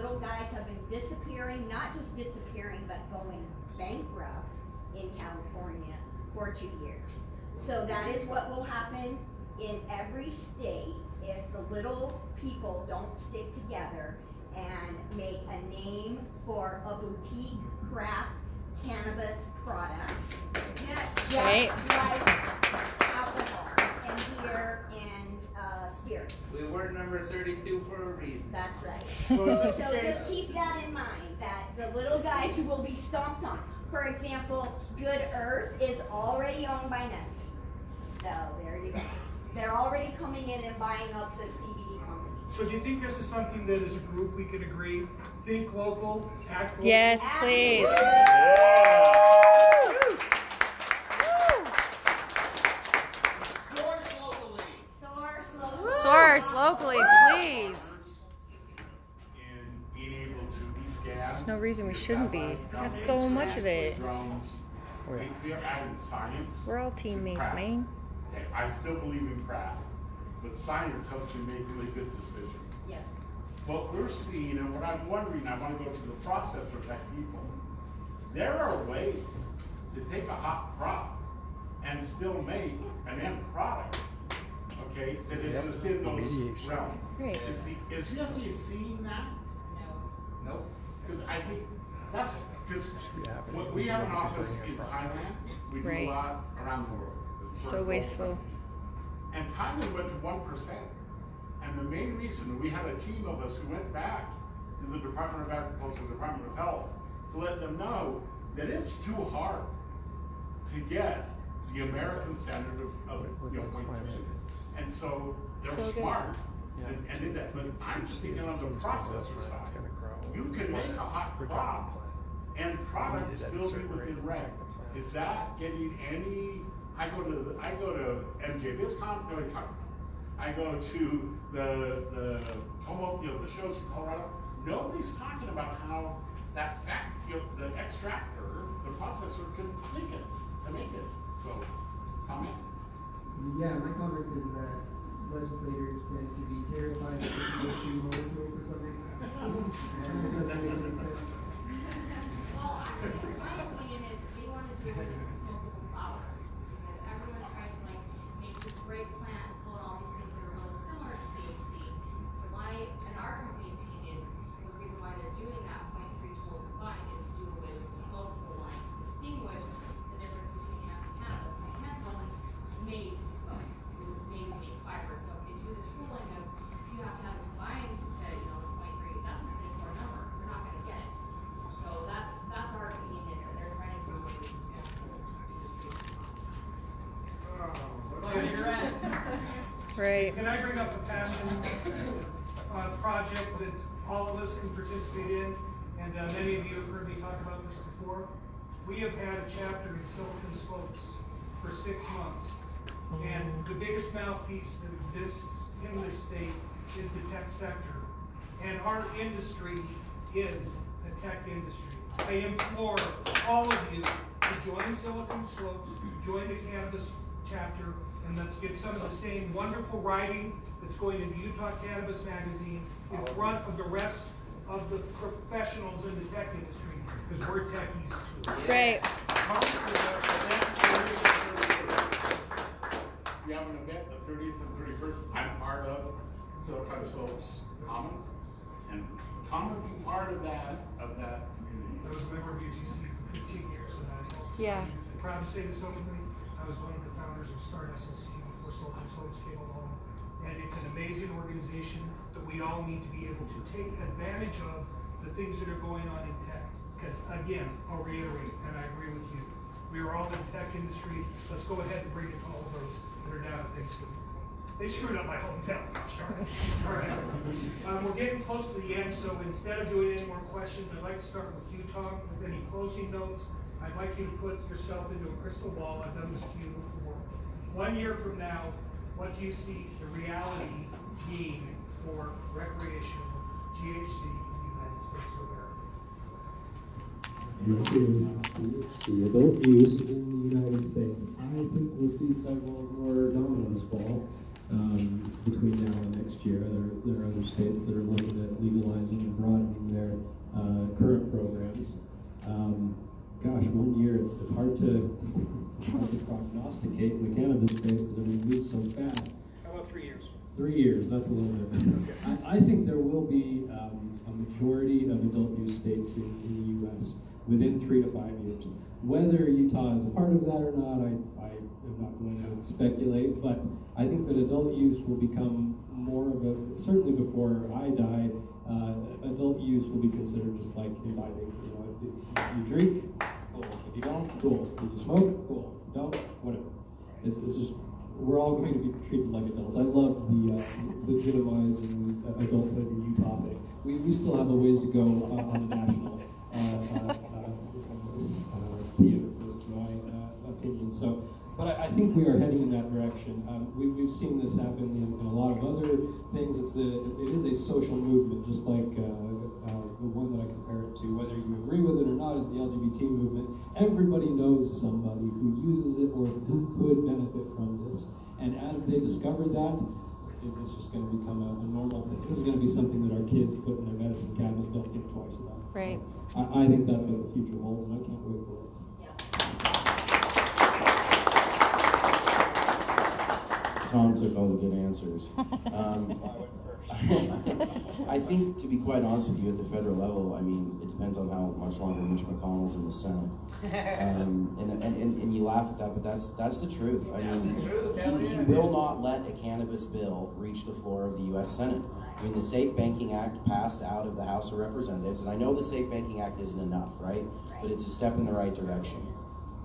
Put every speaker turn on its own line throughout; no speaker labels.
little guys have been disappearing, not just disappearing, but going bankrupt in California for 2 years. So that is what will happen in every state if the little people don't stick together and make a name for a boutique craft cannabis products. Yes. Just
right.
like alcohol and beer and spirits.
We were number 32 for a reason.
That's right.
So
Just keep that in mind, that the little guys who will be stomped on. For example, Good Earth is already owned by Nestle. So there you go. They're already coming in and buying up the CBD company.
So do you think this is something that as a group we can agree? Think local, act local?
Yes, please.
Source locally.
Source locally, please.
In being able to be scanned.
There's no reason we shouldn't be. We got so much of it.
Drones. We are adding science.
We're all teammates, man.
Okay, I still believe in craft, but science helps you make really good decisions.
Yes.
What we're seeing, and what I'm wondering, I want to go to the processor type people. There are ways to take a hot crop and still make an end product, okay, that is within those realms.
Right.
Is USDA seeing that?
Nope.
Because I think that's, because we have an office in Thailand, we do
Right.
a lot around the world.
So wasteful.
And Thailand went to 1%. And the main reason, we had a team of us who went back to the Department of Agriculture, Department of Health, to let them know that it's too hard to get the American standard of 0.3. And so they're
So good.
smart and did that. But I'm just thinking on the processor side, you can make a hot crop and product still be within reg. Is that getting any? I go to MJ BizCon, no, I go to the shows in Colorado. Nobody's talking about how that the extractor, the processor can make it, to make it. So, comment?
Yeah, my comment is that legislators tend to be terrified that they go too molecule for some reason. And it doesn't make any sense.
Well, actually, my opinion is they want to do it in smokable flower because everyone tries to like make this great plant and pull out all these things that are really similar to THC. So in our company opinion is the reason why they're doing that 0.3 tool combined is to do it with smokable line to distinguish the difference between hemp and cannabis. Because hemp wasn't made to smoke; it was made to make fiber. So if they do the tooling of you have to have it combined to 0.3, that's not a core number. You're not going to get it. So that's our opinion is that they're trying to do it with
Right.
Can I bring up a passion project that all of us can participate in? And many of you have heard me talk about this before. We have had a chapter in Silicon Slopes for 6 months. And the biggest mouthpiece that exists in this state is the tech sector. And our industry is the tech industry. I implore all of you to join Silicon Slopes, join the Cannabis chapter, and let's get some of the same wonderful writing that's going into Utah Cannabis Magazine in front of the rest of the professionals in the tech industry, because we're techies too.
Right.
We have an event the 30th and 31st. I'm part of Silicon Slopes Commons, and come and be part of that community.
I was a member of UCC for 15 years, and
Yeah.
I'm proud to say this openly. I was one of the founders of Start SLC before Silicon Slopes came along. And it's an amazing organization that we all need to be able to take advantage of the things that are going on in tech. Because again, I'll reiterate, and I agree with you. We are all in the tech industry. Let's go ahead and bring it to all of those that are down at Thanksgiving. They screwed up my hometown. All right. We're getting close to the end, so instead of doing any more questions, I'd like to start with you, Tom, with any closing notes. I'd like you to put yourself into a crystal ball. I've done this to you before. 1 year from now, what do you see the reality being for recreational THC in the United States of America?
The adult use in the United States. I think we'll see several more dominoes fall between now and next year. There are other states that are looking at legalizing and broadening their prognosticate in the cannabis space because it moves so fast.
How about 3 years?
3 years, that's a little bit. I think there will be a majority of adult use states in the U.S. within 3 to 5 years. Whether Utah is a part of that or not, I am not going to speculate, but I think that adult use will become more of a, certainly before I die, adult use will be considered just like imbibing. You know, if you drink, cool. If you don't, cool. If you smoke, cool. If you don't, whatever. It's just, we're all going to be treated like adults. I love the legitimizing adulthood in Utah thing. We still have a ways to go on the national theater, for my opinion. So, but I think we are heading in that direction. We've seen this happen in a lot of other things. It is a social movement, just like the one that I compare it to. Whether you agree with it or not, is the LGBT movement. Everybody knows somebody who uses it or who could benefit from this. And as they discover that, it's just going to become a normal thing. This is going to be something that our kids put in their medicine cabinet, don't think twice about.
Right.
I think that's what the future holds, and I can't wait for it.
Tom took all the good answers. I think, to be quite honest with you, at the federal level, I mean, it depends on how much longer Mitch McConnell's in the Senate. And you laugh at that, but that's the truth. I mean, he will not let a cannabis bill reach the floor of the U.S. Senate. I mean, the SAFE Banking Act passed out of the House of Representatives, and I know the SAFE Banking Act isn't enough, right? But it's a step in the right direction.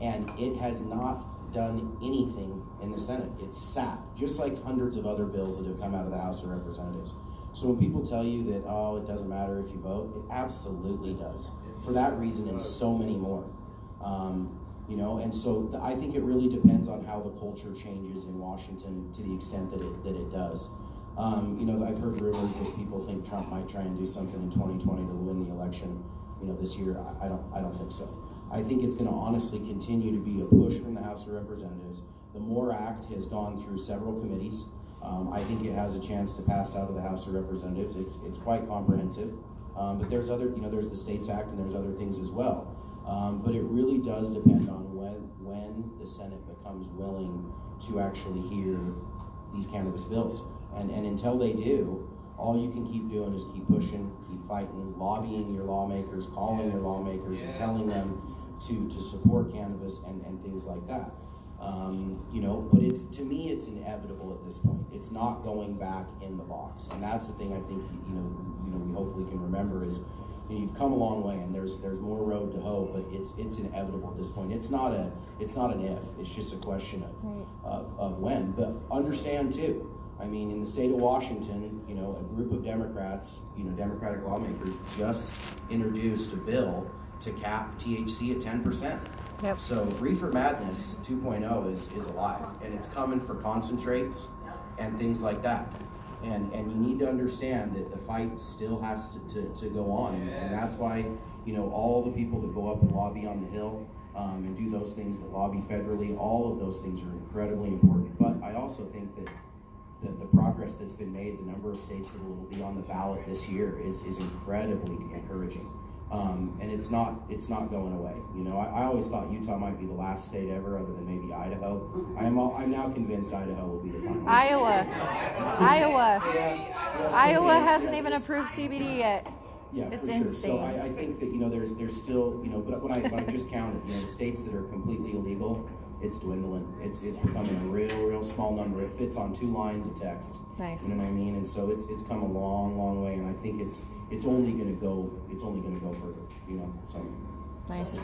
And it has not done anything in the Senate. It's sat, just like hundreds of other bills that have come out of the House of Representatives. So when people tell you that, oh, it doesn't matter if you vote, it absolutely does. For that reason and so many more. You know, and so I think it really depends on how the culture changes in Washington to the extent that it does. You know, I've heard rumors that people think Trump might try and do something in 2020 to win the election, you know, this year. I don't think so. I think it's going to honestly continue to be a push from the House of Representatives. The MORE Act has gone through several committees. I think it has a chance to pass out of the House of Representatives. It's quite comprehensive. But there's other, you know, there's the States Act and there's other things as well. But it really does depend on when the Senate becomes willing to actually hear these cannabis bills. And until they do, all you can keep doing is keep pushing, keep fighting, lobbying your lawmakers, calling your lawmakers, and telling them to support cannabis and things like that. You know, but to me, it's inevitable at this point. It's not going back in the box, and that's the thing I think you know we hopefully can remember is, you know, you've come a long way, and there's more road to hoe, but it's inevitable at this point. It's not an if. It's just a question of when. But understand too. I mean, in the state of Washington, you know, a group of Democrats, you know, Democratic lawmakers just introduced a bill to cap THC at 10%.
Yep.
So Reefer Madness 2.0 is alive, and it's coming for concentrates and things like that. And you need to understand that the fight still has to go on, and that's why, you know, all the people that go up and lobby on the Hill and do those things, that lobby federally, all of those things are incredibly important. But I also think that the progress that's been made, the number of states that will be on the ballot this year is incredibly encouraging. And it's not going away. You know, I always thought Utah might be the last state ever, other than maybe Idaho. I'm now convinced Idaho will be the final.
Iowa hasn't even approved CBD yet.
Yeah,
it's
for
insane.
Sure. So I think that, you know, there's still, you know, but when I just counted, you know, the states that are completely illegal, it's dwindling. It's becoming a real small number. It fits on 2 lines of text.
Nice.
You know what I mean? And so it's come a long way, and I think it's only gonna go further. You know, so.
Nice.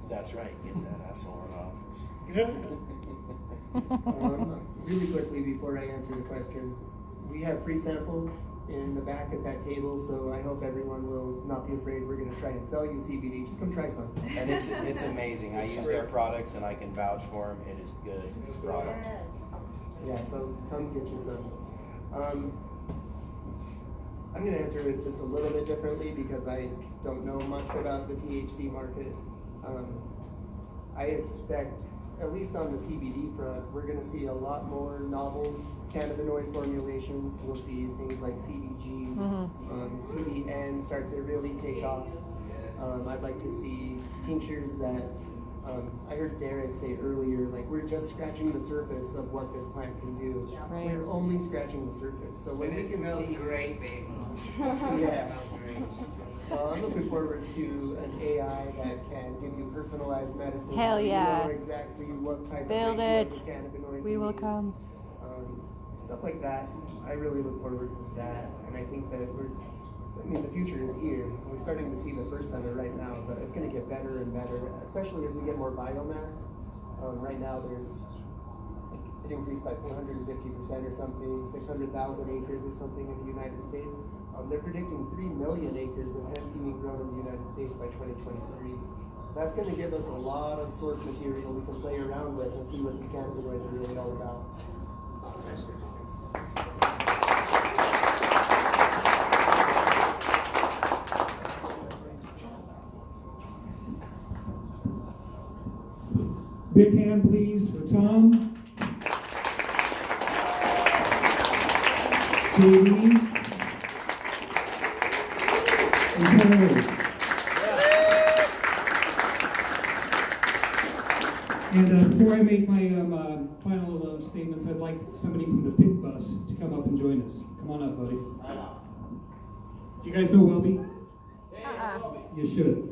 That's right. Get that asshole in office.
Really quickly before I answer the question, we have free samples in the back at that table, so I hope everyone will not be afraid. We're going to try and sell you CBD. Just come try some.
And it's amazing. I use their products, and I can vouch for them. It is good product.
Yeah, so come get you some. I'm going to answer it just a little bit differently because I don't know much about the THC market. I expect, at least on the CBD front, we're going to see a lot more novel cannabinoid formulations. We'll see things like CBG, CBN start to really take off. I'd like to see tinctures that, I heard Derek say earlier, like we're just scratching the surface of what this plant can do.
Right.
We're only scratching the surface. So when
And
we
it
can
smells
see,
great, baby.
Yeah.
It smells great.
Well, I'm looking forward to an AI that can give you personalized medicine.
Hell
so
yeah.
You know exactly what type
Build
of
it.
cannabinoids
We
you
will
need.
come.
Stuff like that. I really look forward to that, and I think that the future is here. We're starting to see the first of it right now, but it's going to get better and better, especially as we get more biomass. Right now, it increased by 450% or something, 600,000 acres or something in the United States. They're predicting 3 million acres of hemp being grown in the United States by 2023. That's going to give us a lot of source material we can play around with and see what these cannabinoids are really all about.
Big hand, please, for Tom. JD. And Terry. And before I make my final statements, I'd like somebody from the pig bus to come up and join us. Come on up, buddy. Do you guys know Welby? You should.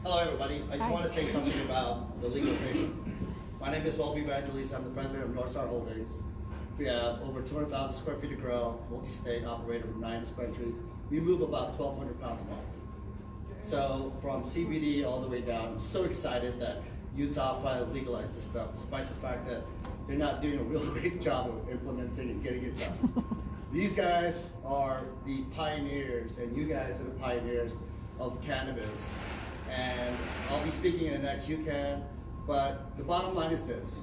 Hello, everybody. I just want to say something about the legalization. My name is Welby Evangelista. I'm the president of North Star Holdings. We have over 200,000 square feet of grow, multi-state, operator with 9 dispensaries. We move about 1,200 pounds a month. So from CBD all the way down, I'm so excited that Utah finally legalized this stuff, despite the fact that they're not doing a real great job of implementing and getting it done. These guys are the pioneers, and you guys are the pioneers of cannabis. And I'll be speaking in the next UCANN, but the bottom line is this.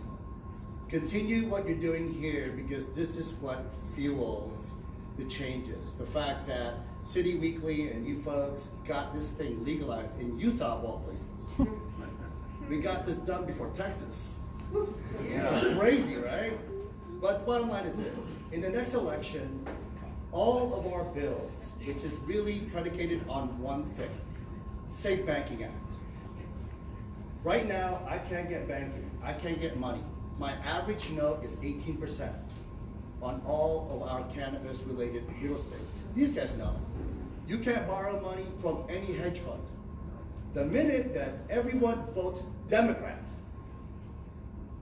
Continue what you're doing here, because this is what fuels the changes. The fact that City Weekly and you folks got this thing legalized in Utah of all places. We got this done before Texas. It's crazy, right? But the bottom line is this. In the next election, all of our bills, which is really predicated on one thing, Safe Banking Act. Right now, I can't get banking. I can't get money. My average note is 18% on all of our cannabis-related real estate. These guys know. You can't borrow money from any hedge fund. The minute that everyone votes Democrat,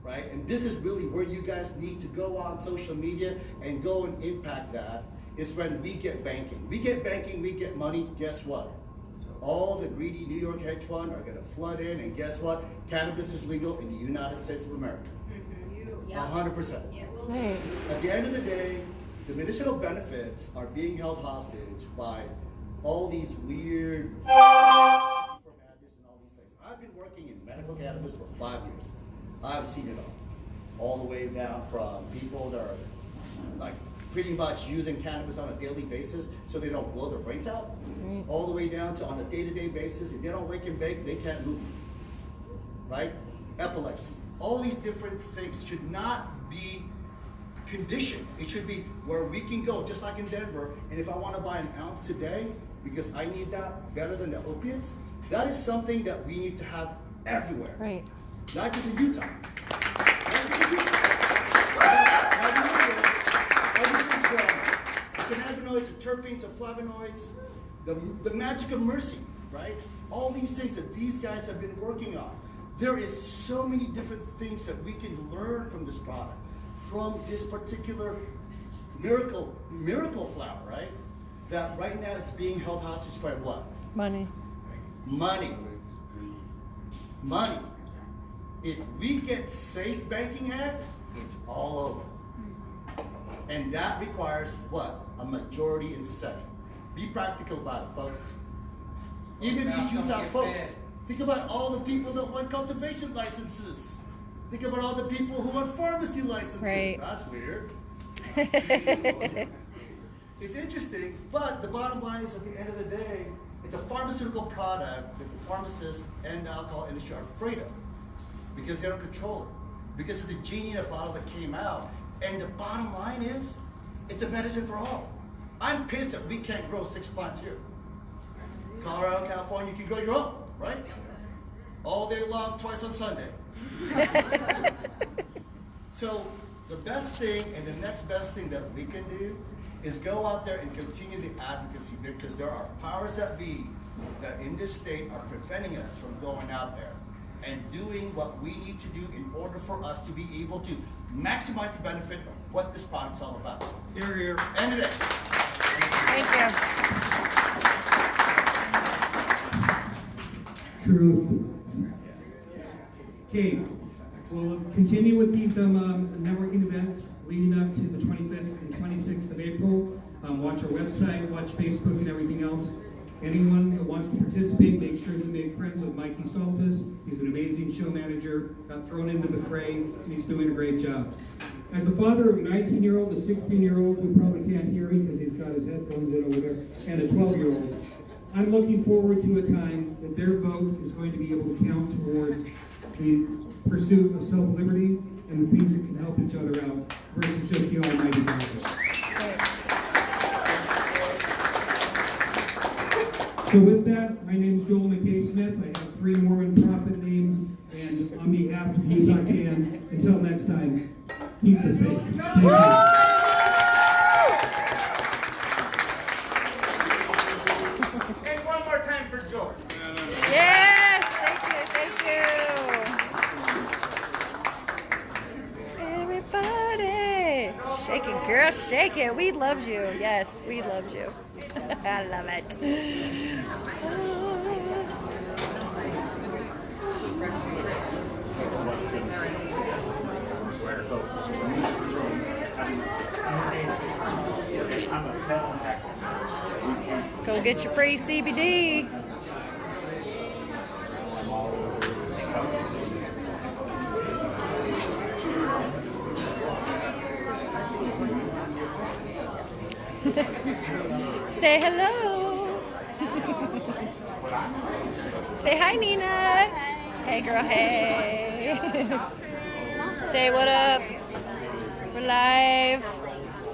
right? And this is really where you guys need to go on social media and go and impact that, is when we get banking. We get banking, we get money, guess what? All the greedy New York hedge fund are gonna flood in, and guess what? Cannabis is legal in the United States of America. 100%.
Right.
At the end of the day, the medicinal benefits are being held hostage by all these weird and all these things. I've been working in medical cannabis for 5 years. I've seen it all the way down from people that are like pretty much using cannabis on a daily basis so they don't blow their brains out, all the way down to on a day-to-day basis, if they don't wake and bake, they can't move, right? Epilepsy. All these different things should not be conditioned. It should be where we can go, just like in Denver, and if I want to buy an ounce today, because I need that better than the opiates, that is something that we need to have everywhere.
Right.
Not just in Utah. Cannabinoids, and terpenes, and flavonoids, the magic of mercy, right? All these things that these guys have been working on. There is so many different things that we can learn from this product, from this particular miracle flower, right? That right now it's being held hostage by what?
Money.
Money. Money. If we get Safe Banking Act, it's all over. And that requires what? A majority in Senate. Be practical about it, folks. Even these Utah folks, think about all the people that want cultivation licenses. Think about all the people who want pharmacy licenses.
Right.
That's weird. It's interesting, but the bottom line is at the end of the day, it's a pharmaceutical product that the pharmacists and the alcohol industry are afraid of because they don't control it. Because it's a genie in a bottle that came out. And the bottom line is, it's a medicine for all. I'm pissed that we can't grow 6 plants here. Colorado, California, you can grow your own, right? All day long, twice on Sunday. So the best thing and the next best thing that we can do is go out there and continue the advocacy, because there are powers that be that in this state are preventing us from going out there and doing what we need to do in order for us to be able to maximize the benefit of what this product's all about.
Here, here.
End of it.
Thank you.
Truth. Okay, we'll continue with these networking events leading up to the 25th and 26th of April. Watch our website, watch Facebook and everything else. Anyone that wants to participate, make sure you make friends with Mikey Saltis. He's an amazing show manager, got thrown into the fray, and he's doing a great job. As the father of a 19-year-old, a 16-year-old who probably can't hear me because he's got his headphones in over there, and a 12-year-old, I'm looking forward to a time that their vote is going to be able to count towards the pursuit of self-liberty and the things that can help each other out versus just the almighty Bible. So with that, my name is Joel McKay Smith. I have 3 Mormon prophet names, and on behalf of UCANN, until next time, keep the faith.
And one more time for George.
Yes, thank you. Everybody, shake it, girl, shake it. We loved you. Yes, we loved you. I love it. Go get your free CBD. Say hello. Say hi, Nina. Hey, girl, hey. Say what up. We're live.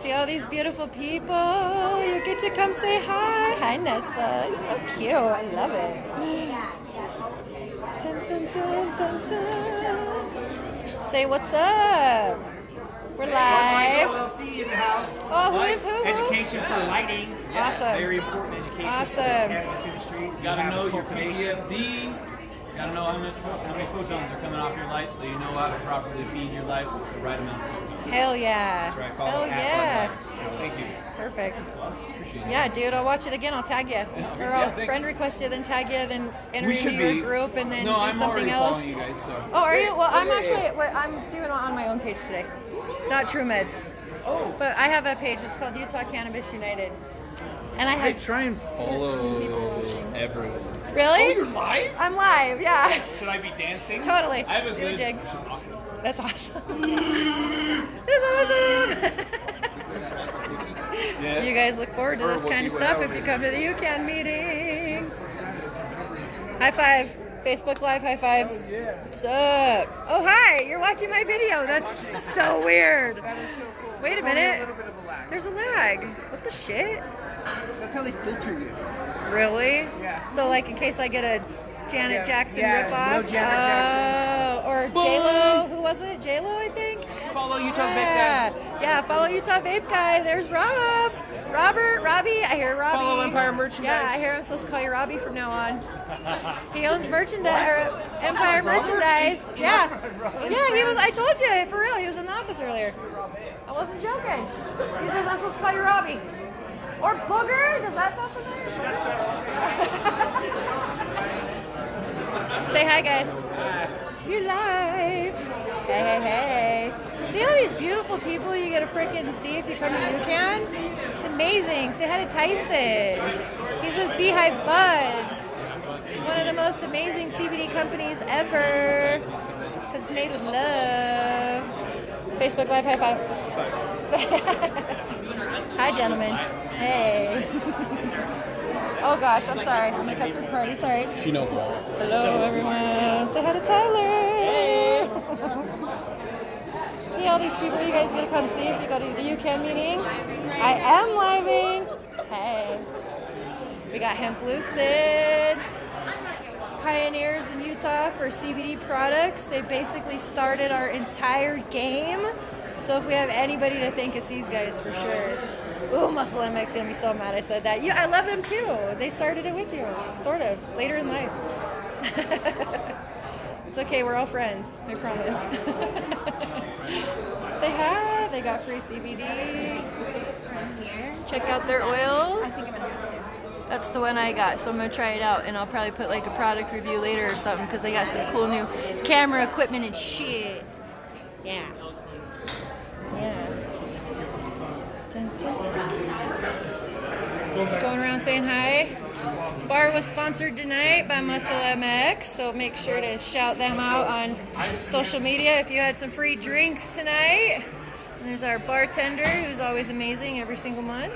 See all these beautiful people. You get to come say hi. Hi, Nessa. You're so cute. I love it. Dun, dun, dun, dun, dun. Say what's up. We're live.
LLC in the house.
Oh, who is who?
Education for lighting.
Awesome.
Very important education
Awesome.
for the cannabis industry.
You gotta know your PPFD. You gotta know how many photons are coming off your light, so you know how to properly feed your light with the right amount of photons.
Hell yeah.
That's right. Call
Hell
it
yeah.
Thank you.
Perfect.
Awesome. Appreciate it.
Yeah, dude, I'll watch it again. I'll tag you.
Yeah,
Or I'll
thanks.
friend request you, then tag you, then enter
We
into
should
your
be.
group, and then
No,
do
I'm
something
already
else.
following you guys, so.
Oh, are you? Well, I'm
Yeah,
actually,
yeah.
I'm doing it on my own page today. Not True Meds.
Oh.
But I have a page. It's called Utah Cannabis United. And I
Hey,
have.
try and follow everyone.
Really?
Oh, you're live?
I'm live, yeah.
Should I be dancing?
Totally.
I have a
Do
good
a jig.
awkward.
That's awesome. That's awesome.
Yeah.
You guys look forward to
Or
this
we'll
kind of
do
stuff if
whatever.
you come to the UCANN meeting. High five. Facebook Live high fives.
Oh, yeah.
What's up? Oh, hi. You're watching my video. That's so weird.
That is so cool.
Wait a
There's only
minute.
a little bit of a lag.
There's a lag. What the shit?
That's how they filter you.
Really?
Yeah.
So, like, in case I get a Janet
Yeah.
Jackson
Yeah,
ripoff?
no Janet Jackson.
Or J-Lo. Who was it? J-Lo, I think?
Follow Utah's Vape
Yeah.
Guy.
Yeah, follow Utah Vape Guy. There's Rob. Robbie. I hear Robbie.
Follow Empire Merchandise.
Yeah, I hear I'm supposed to call you Robbie from now on. He owns merchandise, or Empire Merchandise. Yeah. Yeah, he was, I told you, for real, he was in the office earlier. I wasn't joking. He says I'm supposed to call you Robbie. Or Booger? Does that sound familiar? Say hi, guys. You're live. Hey. See all these beautiful people you get to frickin' see if you come to UCANN? It's amazing. Say hi to Tyson. He's with Beehive Buds. One of the most amazing CBD companies ever. Because it's made with love. Facebook Live high five. Hi, gentlemen. Hey. Oh gosh, I'm sorry. I'm gonna cut through the party. Sorry.
She knows all.
Hello, everyone. Say hi to Tyler. See all these people you guys gonna come see if you go to the UCANN meetings? I am living. Hey. We got Hemp Lucid, pioneers in Utah for CBD products. They basically started our entire game. So if we have anybody to thank, it's these guys for sure. Ooh, Muscle MX gonna be so mad I said that. I love them too. They started it with you, sort of, later in life. It's okay, we're all friends, I promise. Say hi, they got free CBD. Check out their oil. That's the one I got, so I'm gonna try it out, and I'll probably put like a product review later or something, because they got some cool new camera equipment and shit. Yeah. Yeah. Dun, dun, dun. Just going around saying hi. Bar was sponsored tonight by Muscle MX, so make sure to shout them out on social media if you had some free drinks tonight. And there's our bartender, who's always amazing every single month.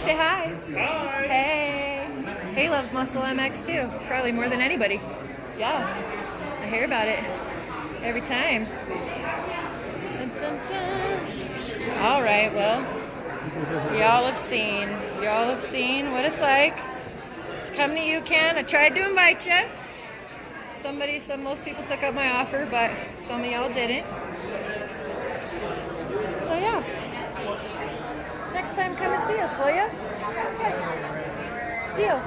Say hi.
Hi.
Hey. He loves Muscle MX too, probably more than anybody. Yeah, I hear about it every time. Dun, dun, dun. All right, well, y'all have seen what it's like to come to UCANN. I tried to invite you. Most people took up my offer, but some of y'all didn't. So yeah, next time come and see us, will ya? Okay, deal.